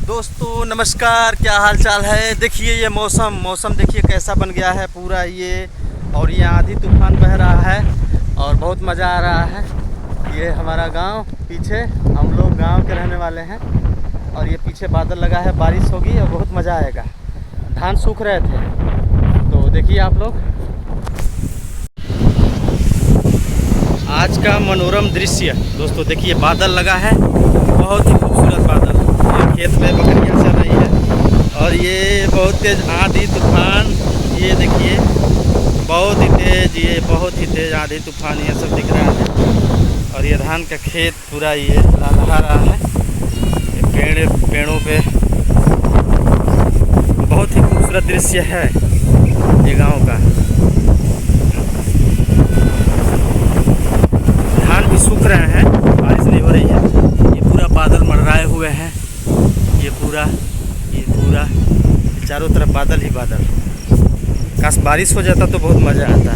दोस्तों नमस्कार, क्या हाल चाल है। देखिए ये मौसम देखिए कैसा बन गया है पूरा ये। और ये आंधी तूफान बह रहा है और बहुत मज़ा आ रहा है। ये हमारा गांव पीछे, हम लोग गांव के रहने वाले हैं। और ये पीछे बादल लगा है, बारिश होगी और बहुत मज़ा आएगा। धान सूख रहे थे तो देखिए आप लोग आज का मनोरम दृश्य। दोस्तों देखिए बादल लगा है, बहुत ही खूबसूरत बादल। ये खेत में बकरियां चल रही है और ये बहुत तेज आंधी तूफान। ये देखिए बहुत ही तेज, ये बहुत ही तेज आंधी तूफान ये सब दिख रहा है। और ये धान का खेत पूरा ये लहलहा रहा है। ये पेड़ों पे बहुत ही खूबसूरत दृश्य है ये गांव का। धान भी सूख रहे हैं, बारिश नहीं हो रही है। ये पूरा बादल मंडराए हुए हैं। ये पूरा चारों तरफ बादल ही बादल। काश बारिश हो जाता तो बहुत मज़ा आता।